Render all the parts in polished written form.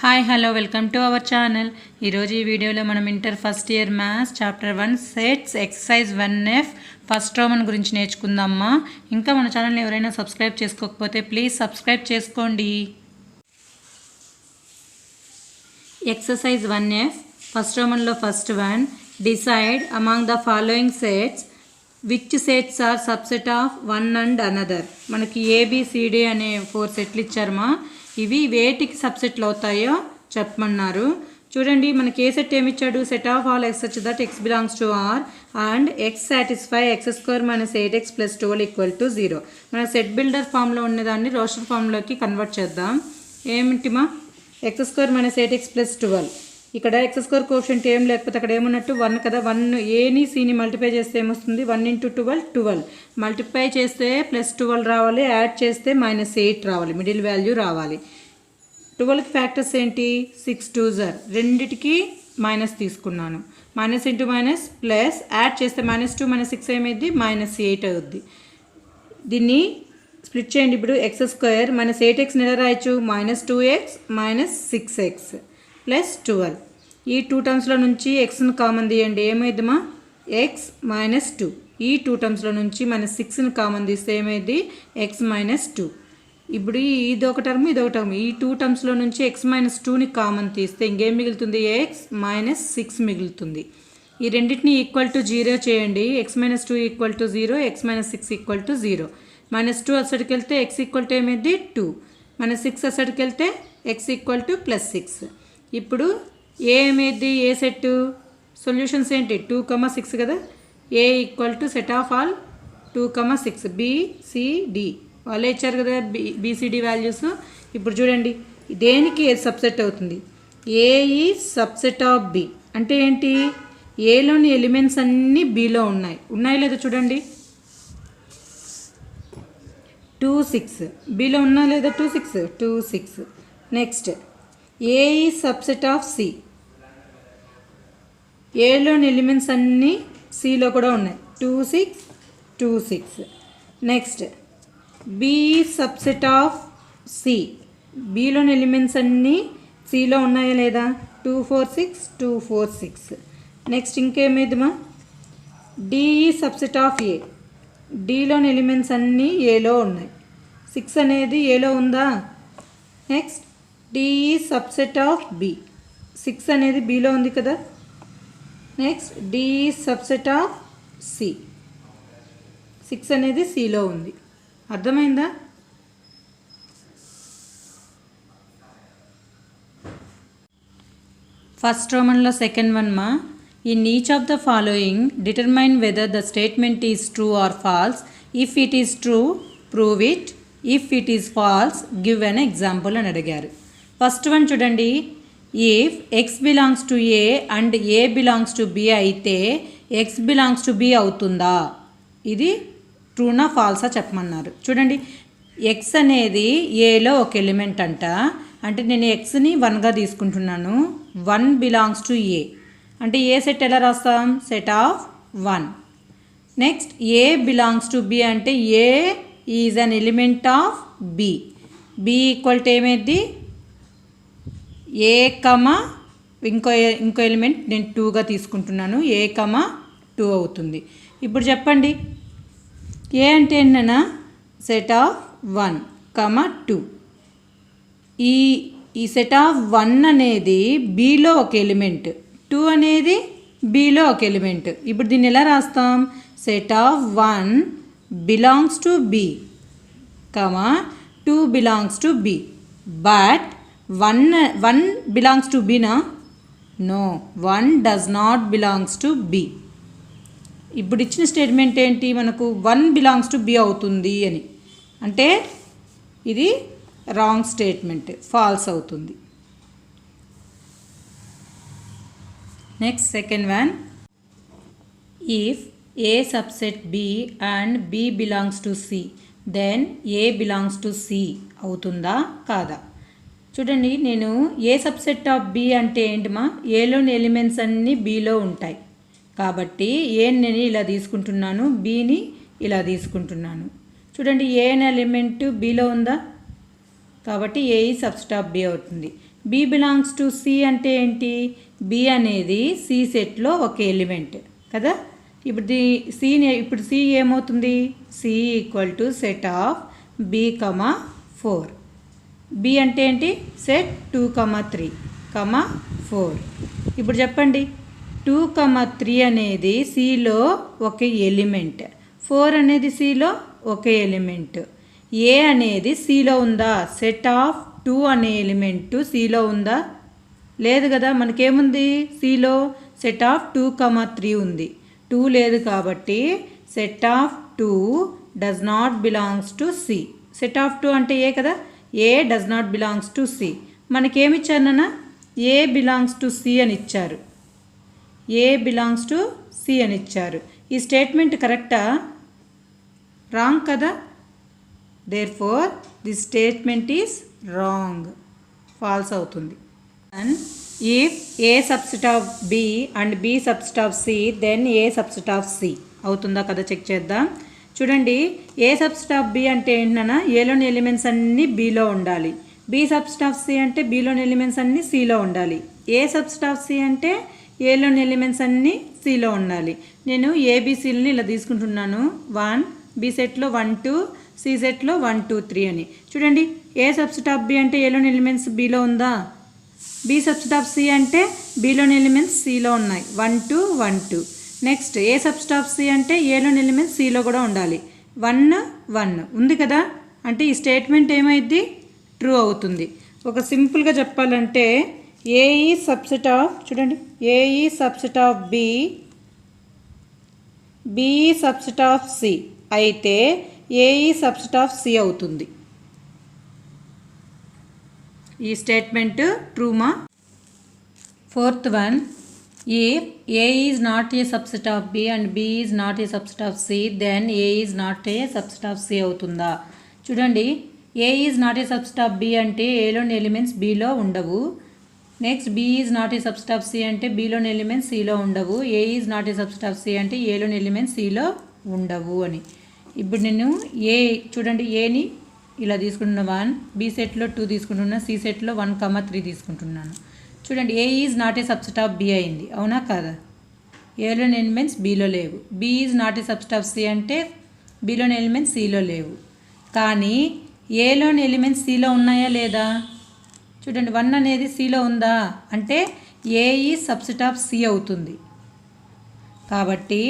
Hi hello welcome to our channel. ఈరోజు ఈ వీడియోలో మనం inter first year maths chapter 1 sets exercise 1F first roman గురించి నేర్చుకుందామా. ఇంకా మన ఛానల్ని ఎవరైనా సబ్స్క్రైబ్ చేసుకోకపోతే ప్లీజ్ సబ్స్క్రైబ్ చేసుకోండి. ఎక్సర్సైజ్ 1F ఫస్ట్ రోమన్లో first one, decide among the following sets which sets are subset of one and another. మనకి ఏబిసిడి అనే 4 సెట్లు ఇచ్చారమ్మా. ఇవి వేటికి సబ్సెట్లు అవుతాయో చెప్పమన్నారు. చూడండి, మనకి ఏ సెట్ ఏమిచ్చాడు, set of all x such that x belongs to R and x satisfy x square minus 8x + 12 = 0. మన సెట్ బిల్డర్ ఫామ్లో ఉన్నదాన్ని రోస్టర్ ఫామ్లోకి కన్వర్ట్ చేద్దాం. ఏమిటిమా, x² - 8x + 12. ఇక్కడ x² కోఎఫిషియంట్ ఏం లేకపోతే అక్కడ ఏమున్నట్టు 1 కదా. 1 ఏని సిని మల్టిప్లై చేస్తే ఏమొస్తుంది, 1 × 12 12. మల్టిప్లై చేస్తే +12 రావాలి, యాడ్ చేస్తే -8 రావాలి, మిడిల్ వాల్యూ రావాలి. 12కి ఫ్యాక్టర్స్ ఏంటి, 6 2s రెండిటికి మైనస్ తీసుకున్నాను. Minus into minus plus, add చేస్తే -2 - 6 ఏమైంది, -8 అవుద్ది. దీన్ని స్ప్లిట్ చేయండి. ఇప్పుడు x² - 8x ఎలా రాయొచ్చు, -2x - 6x + 12. ఈ 2 టర్మ్స్లో నుంచి ఎక్స్ను కామన్ తీయండి. ఏమైందమ్మా, x - 2. ఈ 2 టర్మ్స్లో నుంచి -6ని కామన్ తీస్తే ఏమైంది, x - 2. ఇప్పుడు ఇదొక టర్మ్ ఇదొక టర్మ్. ఈ 2 టర్మ్స్లో నుంచి x - 2ని కామన్ తీస్తే ఇంకేం మిగులుతుంది, x - 6 మిగులుతుంది. ఈ రెండింటిని =0 చేయండి. x - 2 = 0, x - 6 = 0. -2 అసలుకి వెళ్తే x = ఏమైంది, 2. -6 అసలుకి వెళ్తే x = +6. ఇప్పుడు ఏ ఏమైంది, ఏ సెట్ సొల్యూషన్స్ ఏంటి, 2, 6 కదా. ఏ = సెట్ ఆఫ్ ఆల్ 2, 6 BCD వాళ్ళే ఇచ్చారు కదా BCD వాల్యూస్. ఇప్పుడు చూడండి, దేనికి ఏ సబ్సెట్ అవుతుంది, ఏ ఈజ్ సబ్సెట్ ఆఫ్ B. అంటే ఏంటి, ఏలోని ఎలిమెంట్స్ అన్నీ Bలో ఉన్నాయి లేదా చూడండి. 2 6 Bలో ఉన్నా లేదా, 2 6. Next, A is subset of C. ఏలోని ఎలిమెంట్స్ అన్నీ Cలో కూడా ఉన్నాయి, 2 6. Next, B is subset of C. Bలోని ఎలిమెంట్స్ అన్నీ Cలో ఉన్నాయా లేదా, 2 4 6. నెక్స్ట్ ఇంకేమేదమ్మా, D is subset of A. Dలోని ఎలిమెంట్స్ అన్నీ Aలో ఉన్నాయి, 6 అనేది Aలో ఉందా. Next, D is subset of B. 6 అనేది Bలో ఉంది కదా. Next, D is subset of C. 6 అనేది Cలో ఉంది. అర్థమైందా. ఫస్ట్ రోమన్లో సెకండ్ వన్ మా, in each of the following determine whether the statement is true or false. If it is true prove it, if it is false give an example అని అడిగారు. First one చూడండి, if x belongs to A and A belongs to B అయితే x belongs to B అవుతుందా. ఇది ట్రూనా ఫాల్సా చెప్పమన్నారు. చూడండి, x అనేది ఏలో ఒక ఎలిమెంట్ అంట. అంటే నేను xని 1గా తీసుకుంటున్నాను. 1 బిలాంగ్స్ టు A అంటే ఏ సెట్ ఎలా రాస్తాం, set of 1. Next, A belongs to B అంటే A is an element of B. B = ఏమైంది, A, ఇంకో ఎలిమెంట్ నేను 2గా తీసుకుంటున్నాను, A, 2 అవుతుంది. ఇప్పుడు చెప్పండి, ఏ అంటే ఏంటన్నా, సెట్ ఆఫ్ 1, 2. ఈ సెట్ ఆఫ్ 1 అనేది Bలో ఒక ఎలిమెంట్, 2 అనేది Bలో ఒక ఎలిమెంట్. ఇప్పుడు దీన్ని ఎలా రాస్తాం, set of 1 belongs to B, 2 belongs to B. But 1 belongs to B నా, no, 1 does not belongs to B. ఇప్పుడు ఇచ్చిన స్టేట్మెంట్ ఏంటి, మనకు 1 బిలాంగ్స్ టు B అవుతుంది అని. అంటే ఇది రాంగ్ స్టేట్మెంట్, ఫాల్స్ అవుతుంది. Next second one, if A subset B and B belongs to C then A belongs to C అవుతుందా కాదా. చూడండి, నేను ఏ సబ్సెట్ ఆఫ్ B అంటే ఏంటమ్మా, ఏలోని ఎలిమెంట్స్ అన్నీ Bలో ఉంటాయి కాబట్టి ఏని నేను ఇలా తీసుకుంటున్నాను, Bని ఇలా తీసుకుంటున్నాను. చూడండి, ఏ అనే ఎలిమెంట్ Bలో ఉందా కాబట్టి ఏ ఈ సబ్సెట్ ఆఫ్ B అవుతుంది. బి బిలాంగ్స్ టు సి అంటే ఏంటి? బి అనేది సి సెట్లో ఒక ఎలిమెంట్ కదా. ఇప్పుడు సి ఏమవుతుంది? C equal to set of B comma 4. B అంటే ఏంటి? సెట్ 2, 3, 4. ఇప్పుడు చెప్పండి, 2, 3 అనేది సిలో ఒక ఎలిమెంట్, 4 అనేది సిలో ఒక ఎలిమెంట్. ఏ అనేది సిలో ఉందా? సెట్ ఆఫ్ 2 అనే ఎలిమెంట్ సిలో ఉందా? లేదు కదా. మనకేముంది? సిలో సెట్ ఆఫ్ 2, 3 ఉంది. 2 లేదు కాబట్టి set of 2 does not belongs to C. Set of 2 అంటే ఏ కదా. A does not belongs to C. మనకేమిచ్చారు నాన్న? ఏ బిలాంగ్స్ టు సి అని ఇచ్చారు. ఏ బిలాంగ్స్ టు సి అని ఇచ్చారు. ఈ స్టేట్మెంట్ కరెక్టా? రాంగ్ కదా. Therefore this statement is wrong, false అవుతుంది. And if A subset of B and B subset of C, then A subset of C అవుతుందా కదా చెక్ చేద్దాం. చూడండి, ఏ సబ్సెట్ ఆఫ్ బి అంటే ఏంటన్నా? ఏలోని ఎలిమెంట్స్ అన్నీ బిలో ఉండాలి. బి సబ్సెట్ ఆఫ్ సి అంటే బిలోని ఎలిమెంట్స్ అన్నీ సిలో ఉండాలి. ఏ సబ్సెట్ ఆఫ్ సి అంటే ఏలోని ఎలిమెంట్స్ అన్నీ సిలో ఉండాలి. నేను ఏబిసిని ఇలా తీసుకుంటున్నాను. 1 బి సెట్లో 1, 2, సి సెట్లో 1, 2, 3 అని. చూడండి, ఏ సబ్సెట్ ఆఫ్ బి అంటే ఏలోని ఎలిమెంట్స్ బిలో ఉందా? బి సబ్సెట్ ఆఫ్ సి అంటే బిలోని ఎలిమెంట్స్ సిలో ఉన్నాయి. 1, 2, 1, 2. Next A subset of C అంటే ఏలోని ఎలిమెంట్స్ సిలో కూడా ఉండాలి. 1, 1 ఉంది కదా. అంటే ఈ స్టేట్మెంట్ ఏమైంది? ట్రూ అవుతుంది. ఒక సింపుల్గా చెప్పాలంటే ఏ ఈ సబ్సెట్ ఆఫ్, చూడండి, ఏ ఈ subset of B, B subset of C అయితే ఏ ఈ సబ్సెట్ ఆఫ్ సి అవుతుంది. ఈ స్టేట్మెంట్ ట్రూమా? Fourth one, if A is not a subset of B and B is not a subset of C, then A is not a subset of C అవుతుందా? చూడండి, A is not a subset of B అంటే Aలోని elements Bలో ఉండవు. Next B is not a subset of C అంటే Bలోని elements Cలో ఉండవు. A is not a subset of C అంటే Aలోని elements Cలో ఉండవు అని. ఇప్పుడు నేను చూడండి, ఏని ఇలా తీసుకుంటున్నా 1, B సెట్లో 2 తీసుకుంటున్నా, C సెట్లో 1, 3 తీసుకుంటున్నాను. చూడండి, A is not a subset of B అయింది, అవునా కాదా? ఏలోని ఎలిమెంట్స్ బీలో లేవు. B is not a subset of C అంటే బిలోని ఎలిమెంట్స్ సిలో లేవు. కానీ ఏలోని ఎలిమెంట్స్ సిలో ఉన్నాయా లేదా? చూడండి, 1 అనేది సిలో ఉందా అంటే ఏ ఈజ్ సబ్సెట్ ఆఫ్ సి అవుతుంది. కాబట్టి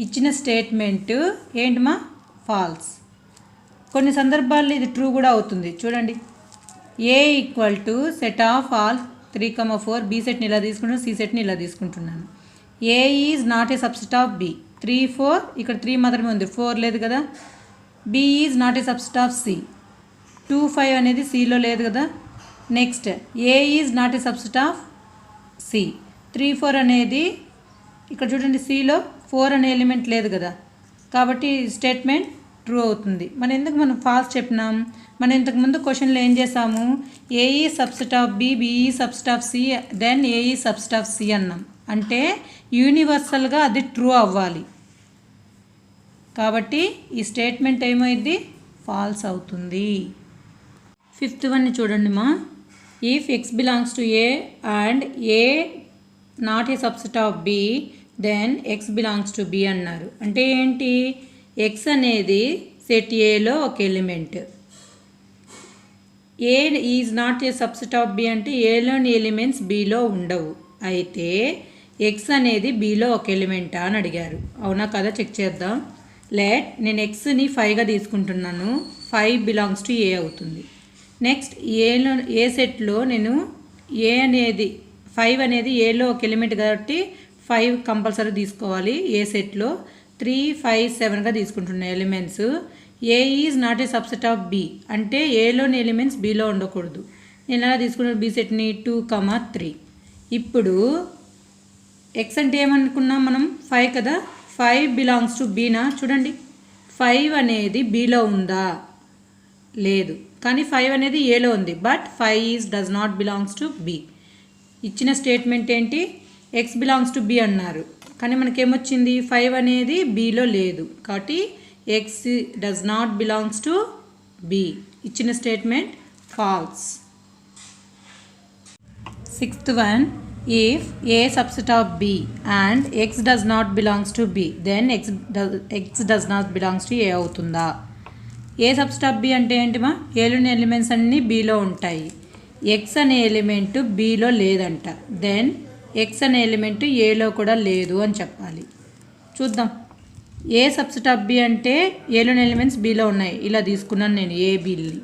ఇచ్చిన స్టేట్మెంట్ ఏంటమ్మా? ఫాల్స్. కొన్ని సందర్భాల్లో ఇది ట్రూ కూడా అవుతుంది. చూడండి, A equal to set of all 3, 4, B సెట్ని ఇలా తీసుకుంటున్నాను, సి సెట్ని ఇలా తీసుకుంటున్నాను. A is not a subset of B. 3, 4 ఇక్కడ 3 మాత్రమే ఉంది, 4 లేదు కదా. B is not a subset of C. 2, 5 అనేది సిలో లేదు కదా. Next A is not a subset of C. 3, 4 అనేది ఇక్కడ చూడండి సిలో 4 అనే ఎలిమెంట్ లేదు కదా. కాబట్టి స్టేట్మెంట్ ట్రూ అవుతుంది. మనం ఫాల్స్ చెప్పినాం. మనం ఇంతకుముందు క్వశ్చన్లో ఏం చేసాము? ఏఈ సబ్సెట్ ఆఫ్ బి, బిఈ సబ్సెట్ ఆఫ్ సి, దెన్ ఏఈ సబ్సెట్ ఆఫ్ సి అన్నాం. అంటే యూనివర్సల్గా అది ట్రూ అవ్వాలి. కాబట్టి ఈ స్టేట్మెంట్ ఏమైంది? ఫాల్స్ అవుతుంది. ఫిఫ్త్ వన్ని చూడండి మా. If X belongs to A and A not a subset of B, then X belongs to B అన్నారు. అంటే ఏంటి? ఎక్స్ అనేది సెట్ ఏలో ఒక element. A is not a subset of B అంటే ఏలోని ఎలిమెంట్స్ బిలో ఉండవు. అయితే ఎక్స్ అనేది బిలో ఒక ఎలిమెంటా అని అడిగారు, అవునా కదా? చెక్ చేద్దాం. నేను ఎక్స్ని 5గా తీసుకుంటున్నాను. 5 బిలాంగ్స్ టు ఏ అవుతుంది. నెక్స్ట్ ఏ సెట్లో నేను ఏ అనేది 5 అనేది ఏలో ఒక ఎలిమెంట్ కాబట్టి 5 కంపల్సరీ తీసుకోవాలి. ఏ సెట్లో 3, 5, 7గా తీసుకుంటున్నాను elements. A is not a subset of B అంటే ఏలోని ఎలిమెంట్స్ బిలో ఉండకూడదు. నేను ఎలా తీసుకున్నాను? బి సెట్ని 2, 3. ఇప్పుడు ఎక్స్ అంటే ఏమనుకున్నాం మనం? 5 కదా. 5 బిలాంగ్స్ టు బీనా? చూడండి, 5 అనేది బిలో ఉందా? లేదు. కానీ 5 అనేది ఏలో ఉంది. But 5 does not belongs to B. ఇచ్చిన స్టేట్మెంట్ ఏంటి? ఎక్స్ బిలాంగ్స్ టు బి అన్నారు. కానీ మనకేమొచ్చింది? 5 అనేది బిలో లేదు. కాబట్టి x does not belongs to B. ఇచ్చిన statement false. Sixth one, if A subset of B and X does not belongs to B, then X does not belongs to A అవుతుందా? ఏ subset of B అంటే ఏంటిమా? ఏలోని elements అన్నీ బీలో ఉంటాయి. X అనే element బీలో లేదంట. Then X అనే element ఏలో కూడా లేదు అని చెప్పాలి. చూద్దాం. ఏ సబ్సెట్ ఆఫ్ బి అంటే ఏలోని ఎలిమెంట్స్ బీలో ఉన్నాయి. ఇలా తీసుకున్నాను నేను ఏబీని.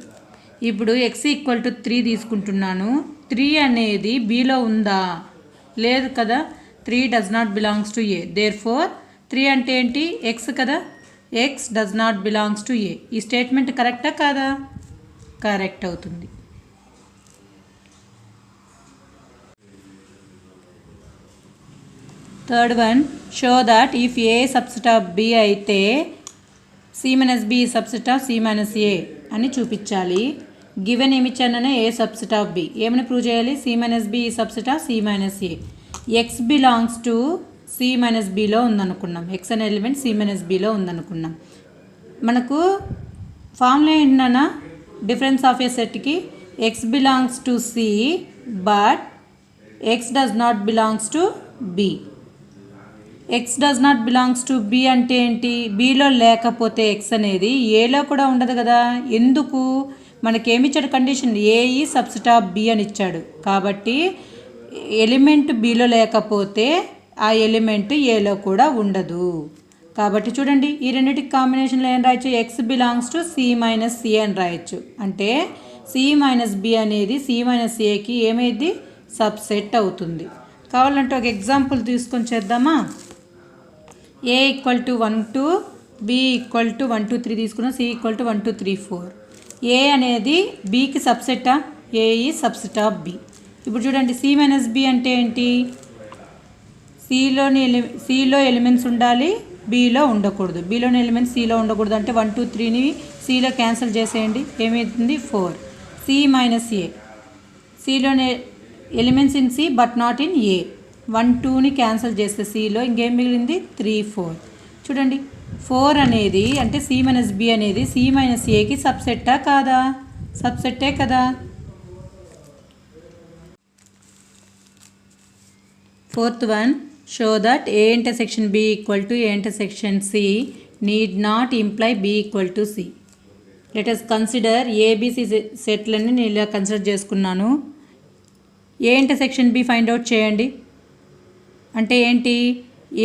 ఇప్పుడు ఎక్స్ ఈక్వల్ టు 3 తీసుకుంటున్నాను. 3 అనేది బీలో ఉందా? లేదు కదా. 3 does not belongs to A. Therefore 3 అంటే ఏంటి? ఎక్స్ కదా. X does not belongs to A. ఈ స్టేట్మెంట్ కరెక్టా కాదా? కరెక్ట్ అవుతుంది. Third one, show that if A subset of B అయితే C minus B subset of C minus A అని చూపించాలి. గివెన్ ఏమి ఇచ్చాననే ఏ సబ్సెట్ ఆఫ్ బి. ఏమని ప్రూవ్ చేయాలి? C minus B subset of C minus A. X belongs to C minus బిలో ఉందనుకున్నాం. X అనే ఎలిమెంట్ సి మైనస్ బిలో ఉందనుకున్నాం. మనకు ఫార్ములా ఏంటన్నా? డిఫరెన్స్ ఆఫ్ ఏ సెట్కి x belongs to C but x does not belongs to B. X does not belongs to B అంటే ఏంటి? బీలో లేకపోతే ఎక్స్ అనేది ఏలో కూడా ఉండదు కదా. ఎందుకు? మనకేమి ఇచ్చాడు కండిషన్? ఏ ఈ సబ్సెట్ ఆఫ్ బి అని ఇచ్చాడు. కాబట్టి ఎలిమెంట్ బీలో లేకపోతే ఆ ఎలిమెంట్ ఏలో కూడా ఉండదు. కాబట్టి చూడండి, ఈ రెండింటికి కాంబినేషన్లో ఏం రాయొచ్చు? X belongs to C minus C అని రాయొచ్చు. అంటే సి మైనస్ బి అనేది సి మైనస్ ఏకి ఏమైంది? సబ్సెట్ అవుతుంది. కావాలంటే ఒక ఎగ్జాంపుల్ తీసుకొని చేద్దామా? A equal to 1 2, B equal to 1 2 3 తీసుకున్నాం. C equal to 1 2 3 4. ఏ అనేది బికి సబ్సెట్టా? ఏ ఈ సబ్సెట్ ఆఫ్ బి. ఇప్పుడు చూడండి, సి మైనస్ బి అంటే ఏంటి? సిలో ఎలిమెంట్స్ ఉండాలి, బిలో ఉండకూడదు. బిలోని ఎలిమెంట్స్ సిలో ఉండకూడదు. అంటే 1 2 3ని సిలో క్యాన్సిల్ చేసేయండి. ఏమవుతుంది? 4. C minus A. సిలోని elements in C but not in A. 1 2ని క్యాన్సిల్ చేస్తే సిలో ఇంకేం మిగిలింది? 3 4. చూడండి, 4 అనేది అంటే సి మైనస్ బి అనేది సి మైనస్ ఏకి సబ్సెట్టా కాదా? సబ్సెట్టే కదా. Fourth one, show that A intersection B equal to A intersection C need not imply B equal to C. Let us consider ABC సెట్లన్నీ నేను ఇలా కన్సిడర్ చేసుకున్నాను. A intersection B find out చేయండి. అంటే ఏంటి?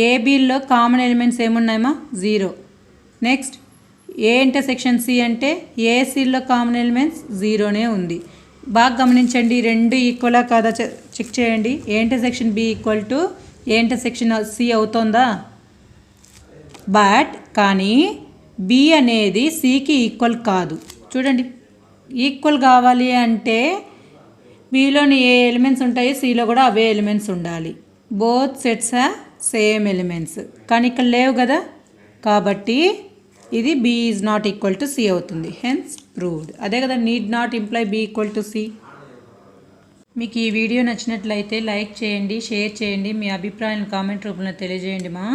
ఏబీలో కామన్ ఎలిమెంట్స్ ఏమున్నాయమ్మా? 0. Next A intersection C అంటే ఏసీలో కామన్ ఎలిమెంట్స్ 0నే ఉంది. బాగా గమనించండి, రెండు ఈక్వలా కాదా చెక్ చేయండి. A intersection B equal to A intersection C అవుతుందా? బట్ కానీ బి అనేది సికి ఈక్వల్ కాదు. చూడండి, ఈక్వల్ కావాలి అంటే బిలోని ఏ ఎలిమెంట్స్ ఉంటాయి, సిలో కూడా అవే ఎలిమెంట్స్ ఉండాలి. Both sets have same elements. కానీ ఇక్కడ లేవు కదా. కాబట్టి ఇది B is not equal to C అవుతుంది. Hence proved. అదే కదా, need not imply B equal to C. మీకు ఈ వీడియో నచ్చినట్లయితే లైక్ చేయండి, షేర్ చేయండి, మీ అభిప్రాయాలను కామెంట్ రూపంలో తెలియజేయండి మా.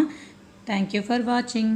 Thank you for watching.